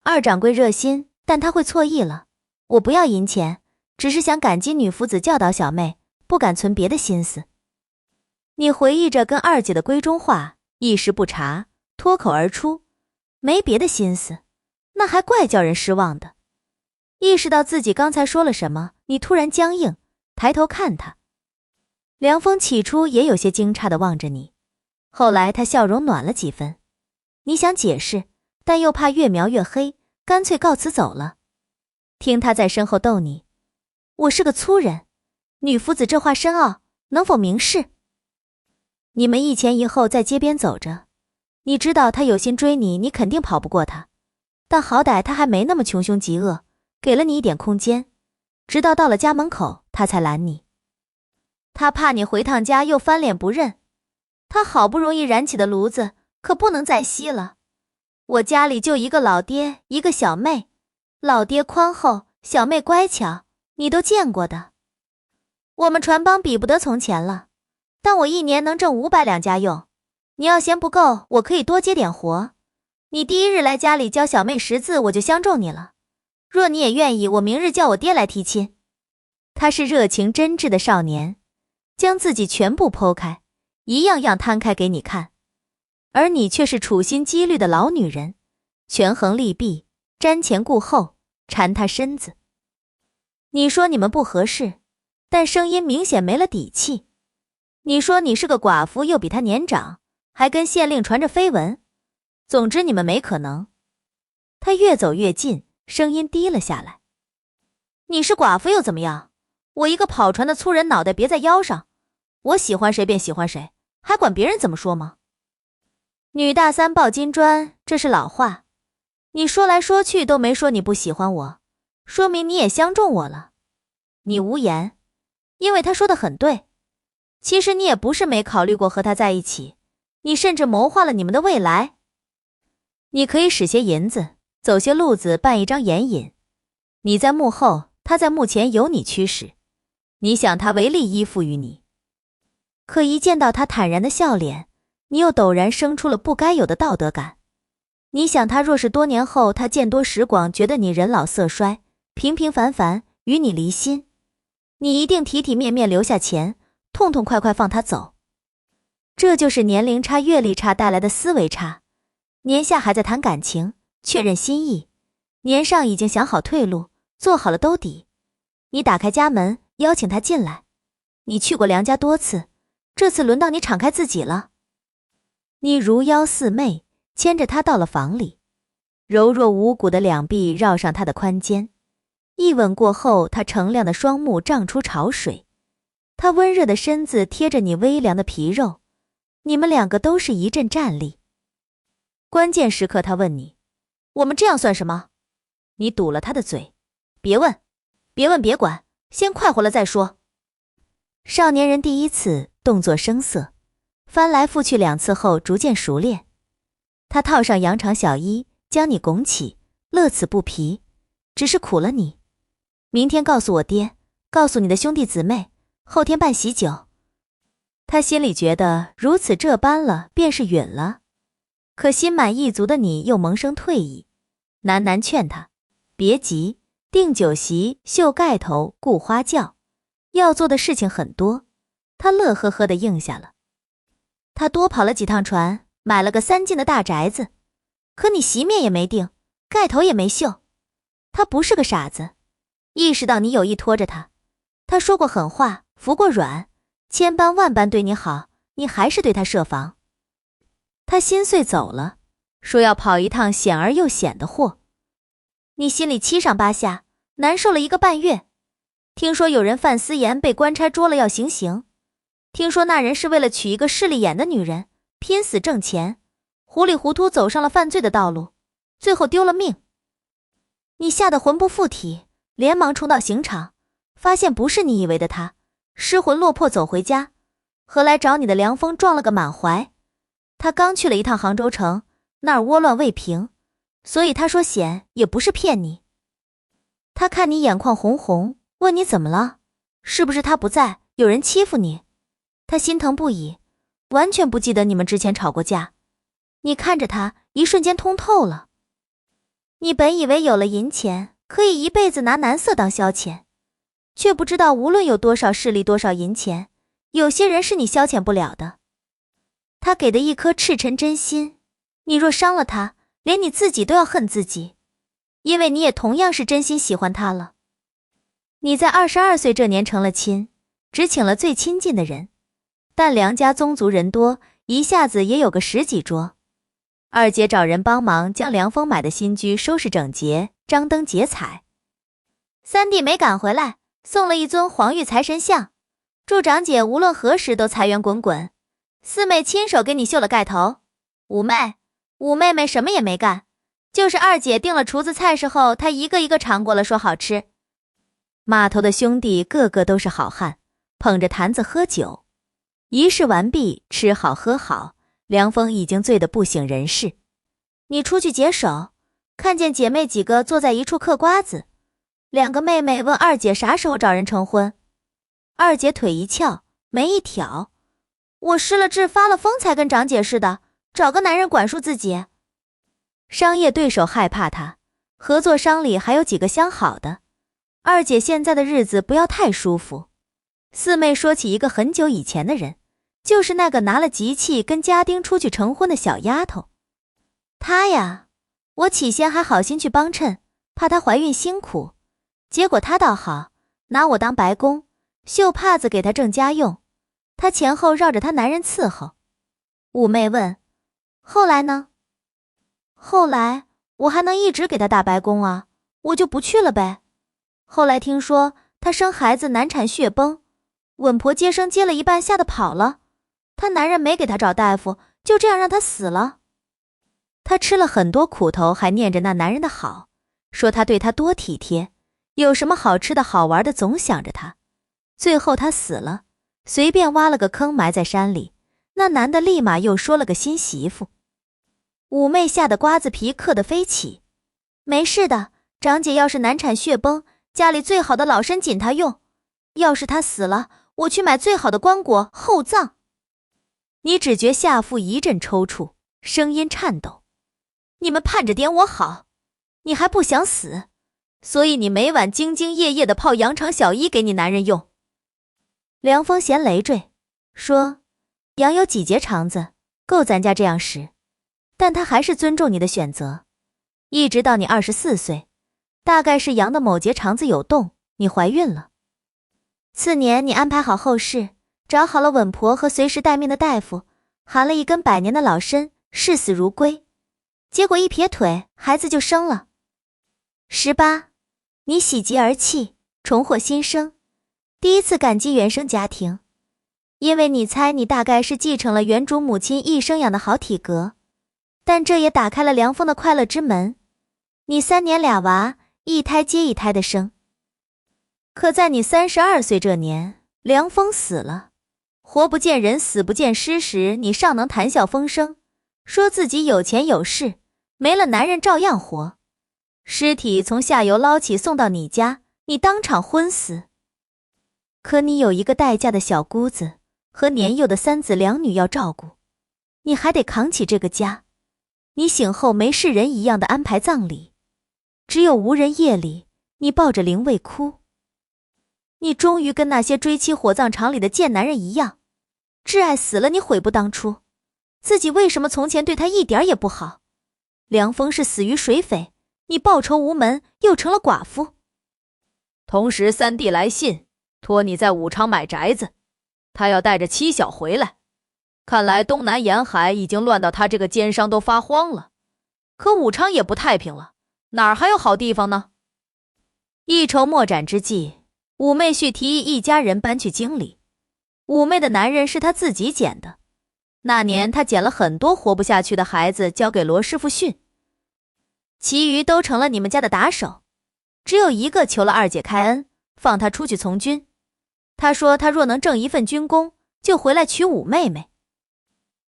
二掌柜热心，但他会错意了。我不要银钱，只是想感激女夫子教导小妹，不敢存别的心思。你回忆着跟二姐的闺中话，一时不察，脱口而出，没别的心思，那还怪叫人失望的。意识到自己刚才说了什么，你突然僵硬，抬头看他。凉风起初也有些惊诧地望着你，后来他笑容暖了几分。你想解释，但又怕越描越黑，干脆告辞走了。听他在身后逗你：我是个粗人，女夫子这话深奥，能否明示？你们一前一后在街边走着，你知道他有心追你，你肯定跑不过他，但好歹他还没那么穷凶极恶，给了你一点空间，直到了家门口他才拦你。他怕你回趟家又翻脸不认，他好不容易燃起的炉子可不能再熄了。我家里就一个老爹，一个小妹，老爹宽厚，小妹乖巧，你都见过的。我们船帮比不得从前了，但我一年能挣500两家用，你要嫌不够，我可以多接点活。你第一日来家里教小妹识字，我就相中你了。若你也愿意，我明日叫我爹来提亲。他是热情真挚的少年，将自己全部剖开，一样样摊开给你看。而你却是处心积虑的老女人，权衡利弊，瞻前顾后，缠他身子。你说你们不合适，但声音明显没了底气。你说你是个寡妇，又比他年长，还跟县令传着绯闻，总之你们没可能。他越走越近，声音低了下来。你是寡妇又怎么样？我一个跑船的粗人，脑袋别在腰上，我喜欢谁便喜欢谁，还管别人怎么说吗？女大三抱金砖，这是老话。你说来说去都没说你不喜欢我，说明你也相中我了。你无言，因为他说的很对。其实你也不是没考虑过和他在一起，你甚至谋划了你们的未来。你可以使些银子，走些路子，办一张眼影。你在幕后，他在幕前，由你驱使。你想他唯利依附于你，可一见到他坦然的笑脸，你又陡然生出了不该有的道德感。你想他若是多年后他见多识广，觉得你人老色衰，平平凡凡，与你离心，你一定体体面面留下钱，痛痛快快放他走。这就是年龄差、阅历差带来的思维差。年下还在谈感情，确认心意，年上已经想好退路，做好了兜底。你打开家门，邀请他进来。你去过梁家多次，这次轮到你敞开自己了。你如妖似魅，牵着他到了房里，柔弱无骨的两臂绕上他的宽肩，一吻过后，他澄亮的双目涨出潮水，他温热的身子贴着你微凉的皮肉，你们两个都是一阵战栗。关键时刻他问你，我们这样算什么？你堵了他的嘴，别问，别问，别管，先快活了再说。少年人第一次动作生涩，翻来覆去2次后逐渐熟练。他套上羊肠小衣，将你拱起，乐此不疲，只是苦了你。明天告诉我爹，告诉你的兄弟姊妹，后天办喜酒。他心里觉得如此这般了，便是允了。可心满意足的你又萌生退意，喃喃劝他别急，订酒席，绣盖头，顾花轿，要做的事情很多。他乐呵呵地应下了。他多跑了几趟船，买了个3进的大宅子，可你席面也没定，盖头也没绣。他不是个傻子，意识到你有意拖着他。他说过狠话，服过软，千般万般对你好，你还是对他设防。他心碎走了，说要跑一趟险而又险的祸。你心里七上八下，难受了1个半月。听说有人犯私盐被官差捉了要行刑，听说那人是为了娶一个势利眼的女人，拼死挣钱，糊里糊涂走上了犯罪的道路，最后丢了命。你吓得魂不附体，连忙冲到刑场，发现不是你以为的他，失魂落魄走回家，和来找你的梁峰撞了个满怀。他刚去了一趟杭州城，那儿窝乱未平，所以他说险也不是骗你。他看你眼眶红红，问你怎么了，是不是他不在，有人欺负你？他心疼不已，完全不记得你们之前吵过架。你看着他，一瞬间通透了。你本以为有了银钱，可以一辈子拿男色当消遣，却不知道无论有多少势力多少银钱，有些人是你消遣不了的。他给的一颗赤诚真心，你若伤了他，连你自己都要恨自己，因为你也同样是真心喜欢他了。你在22岁这年成了亲，只请了最亲近的人，但梁家宗族人多，一下子也有个10几桌。二姐找人帮忙将梁峰买的新居收拾整洁，张灯结彩。三弟没赶回来，送了一尊黄玉财神像，祝长姐无论何时都财源滚滚。四妹亲手给你绣了盖头。五妹妹什么也没干，就是二姐订了厨子菜时候，她一个一个尝过了，说好吃。码头的兄弟个个都是好汉，捧着坛子喝酒。仪式完毕，吃好喝好，梁峰已经醉得不省人事。你出去解手，看见姐妹几个坐在一处嗑瓜子。2个妹妹问二姐啥时候找人成婚。二姐腿一翘，眉一挑，我失了智发了疯才跟长姐似的，找个男人管束自己。商业对手害怕他，合作商里还有几个相好的。二姐现在的日子不要太舒服。四妹说起一个很久以前的人，就是那个拿了吉器跟家丁出去成婚的小丫头。她呀，我起先还好心去帮衬，怕她怀孕辛苦，结果她倒好，拿我当白工，绣帕子给她挣家用，她前后绕着她男人伺候。五妹问，后来呢？后来我还能一直给她打白工啊，我就不去了呗。后来听说她生孩子难产血崩，稳婆接生接了一半吓得跑了，她男人没给她找大夫，就这样让她死了。她吃了很多苦头，还念着那男人的好，说他对她多体贴，有什么好吃的好玩的总想着她。最后她死了，随便挖了个坑埋在山里，那男的立马又说了个新媳妇。五妹吓得瓜子皮嗑得飞起，没事的，长姐要是难产血崩，家里最好的老参紧她用，要是她死了，我去买最好的棺椁厚葬。你只觉下腹一阵抽搐，声音颤抖。你们盼着点我好，你还不想死，所以你每晚兢兢业业地泡羊肠小衣给你男人用。梁峰嫌累赘，说羊有几节肠子，够咱家这样使，但他还是尊重你的选择。一直到你24岁，大概是羊的某节肠子有洞，你怀孕了。次年你安排好后事，找好了稳婆和随时待命的大夫，含了一根100年的老参，视死如归。结果一撇腿，孩子就生了。18，你喜极而泣，重获新生，第一次感激原生家庭，因为你猜你大概是继承了原主母亲一生养的好体格，但这也打开了梁峰的快乐之门。你3年2娃，一胎接一胎的生。可在你32岁这年，梁峰死了，活不见人，死不见尸时，你尚能谈笑风生，说自己有钱有势，没了男人照样活。尸体从下游捞起送到你家，你当场昏死。可你有一个待嫁的小姑子和年幼的3子2女要照顾，你还得扛起这个家。你醒后没事人一样的安排葬礼，只有无人夜里，你抱着灵位哭。你终于跟那些追妻火葬场里的贱男人一样，挚爱死了，你悔不当初，自己为什么从前对他一点也不好。梁峰是死于水匪，你报仇无门，又成了寡妇。同时三弟来信，托你在武昌买宅子，他要带着妻小回来。看来东南沿海已经乱到他这个奸商都发慌了，可武昌也不太平了，哪儿还有好地方呢？一筹莫展之际，武妹婿提议一家人搬去京里。武妹的男人是他自己捡的，那年他捡了很多活不下去的孩子交给罗师傅训，其余都成了你们家的打手，只有一个求了二姐开恩，放他出去从军。他说他若能挣一份军功，就回来娶武妹妹。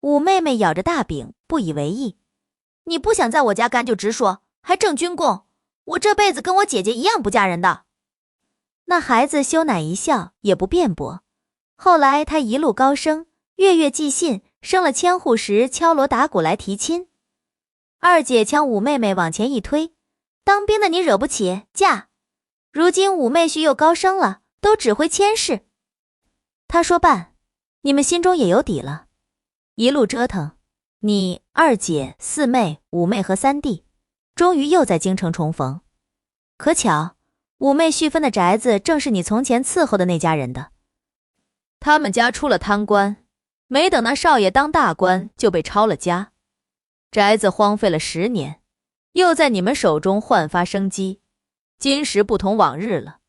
武妹妹咬着大饼，不以为意。你不想在我家干就直说，还挣军功，我这辈子跟我姐姐一样不嫁人的。那孩子羞赧一笑，也不辩驳。后来他一路高升，月月寄信，升了千户时敲锣打鼓来提亲。二姐将武妹妹往前一推，当兵的你惹不起，嫁。如今武妹婿又高升了，都指挥千事。他说办，你们心中也有底了。一路折腾，你二姐、四妹、五妹和三弟，终于又在京城重逢。可巧，五妹续分的宅子正是你从前伺候的那家人的。他们家出了贪官，没等那少爷当大官就被抄了家，宅子荒废了10年，又在你们手中焕发生机。今时不同往日了，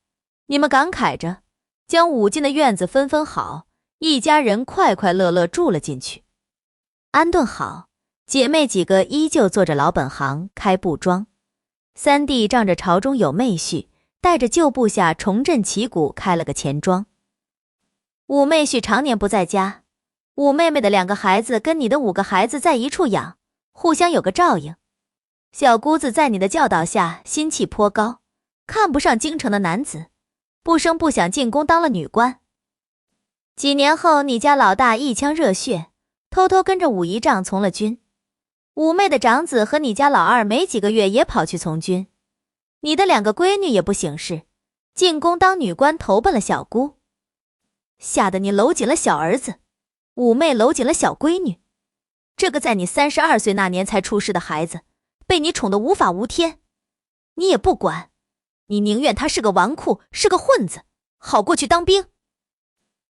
你们感慨着，将武进的院子分分好，一家人快快乐乐住了进去。安顿好，姐妹几个依旧做着老本行，开布庄。三弟仗着朝中有妹婿，带着旧部下重振旗鼓，开了个钱庄。五妹婿常年不在家，五妹妹的2个孩子跟你的5个孩子在一处养，互相有个照应。小姑子在你的教导下心气颇高，看不上京城的男子，不声不响进宫当了女官。几年后，你家老大一腔热血，偷偷跟着武仪丈从了军。五妹的长子和你家老二没几个月也跑去从军。你的2个闺女也不省事，进宫当女官投奔了小姑，吓得你搂紧了小儿子，五妹搂紧了小闺女。这个在你32岁那年才出世的孩子，被你宠得无法无天，你也不管，你宁愿他是个纨绔，是个混子，好过去当兵。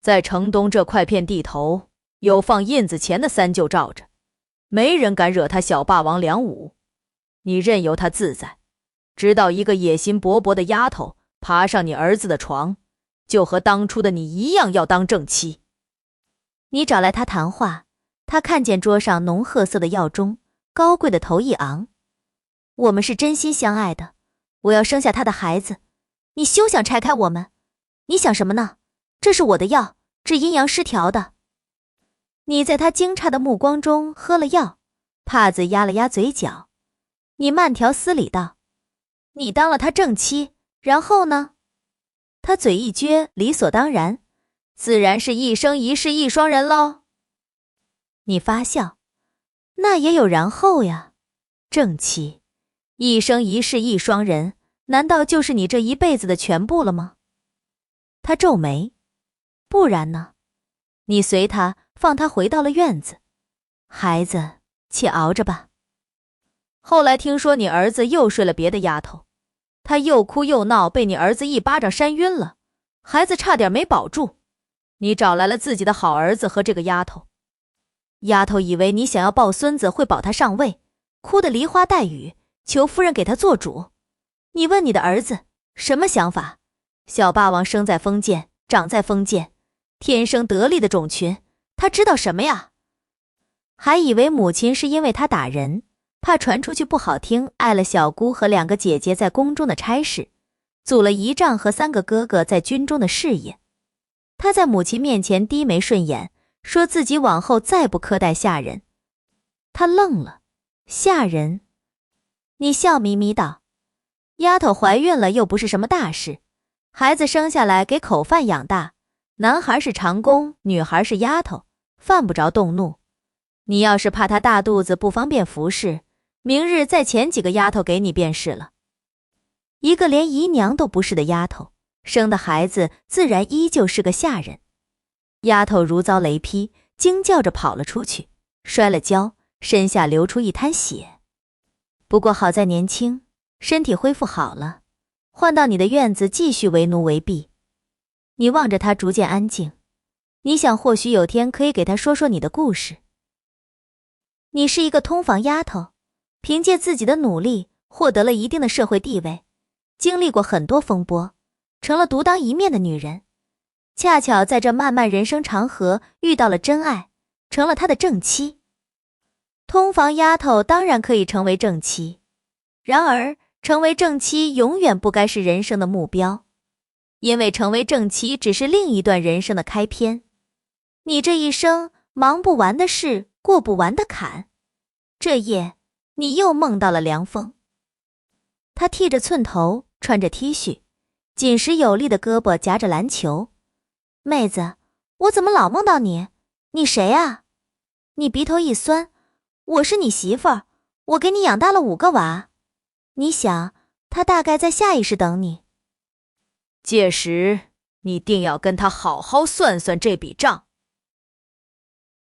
在城东这块片地头，有放印子钱的3舅罩着，没人敢惹他小霸王梁武。你任由他自在，直到一个野心勃勃的丫头爬上你儿子的床，就和当初的你一样要当正妻。你找来他谈话，他看见桌上浓褐色的药盅，高贵的头一昂。我们是真心相爱的，我要生下他的孩子，你休想拆开我们。你想什么呢？这是我的药，治阴阳失调的。你在他惊诧的目光中喝了药，帕子压了压嘴角。你慢条斯理道：你当了他正妻，然后呢？他嘴一撅，理所当然，自然是一生一世一双人喽。你发笑，那也有然后呀。正妻，一生一世一双人，难道就是你这一辈子的全部了吗？他皱眉，不然呢？你随他，放他回到了院子。孩子，且熬着吧。后来听说你儿子又睡了别的丫头，他又哭又闹，被你儿子一巴掌扇晕了，孩子差点没保住。你找来了自己的好儿子和这个丫头。丫头以为你想要抱孙子会保他上位，哭得梨花带雨，求夫人给他做主。你问你的儿子什么想法？小霸王生在封建，长在封建，天生得力的种群，他知道什么呀？还以为母亲是因为他打人，怕传出去不好听，碍了小姑和2个姐姐在宫中的差事，阻了仪仗和3个哥哥在军中的事业。他在母亲面前低眉顺眼，说自己往后再不苛待下人。他愣了，下人？你笑眯眯道：丫头怀孕了又不是什么大事，孩子生下来给口饭养大，男孩是长工，女孩是丫头，犯不着动怒。你要是怕她大肚子不方便服侍，明日再遣几个丫头给你便是了。一个连姨娘都不是的丫头，生的孩子自然依旧是个下人。丫头如遭雷劈，惊叫着跑了出去，摔了跤，身下流出一滩血。不过好在年轻，身体恢复好了，换到你的院子继续为奴为婢。你望着他逐渐安静，你想或许有天可以给他说说你的故事。你是一个通房丫头，凭借自己的努力获得了一定的社会地位，经历过很多风波，成了独当一面的女人。恰巧在这漫漫人生长河遇到了真爱，成了他的正妻。通房丫头当然可以成为正妻，然而成为正妻永远不该是人生的目标，因为成为正妻只是另一段人生的开篇。你这一生忙不完的事，过不完的坎。这夜你又梦到了梁风。他剃着寸头，穿着 T 恤，紧实有力的胳膊夹着篮球。妹子，我怎么老梦到你？你谁啊？你鼻头一酸，我是你媳妇儿，我给你养大了5个娃。你想，他大概在下意识等你。届时你定要跟他好好算算这笔账。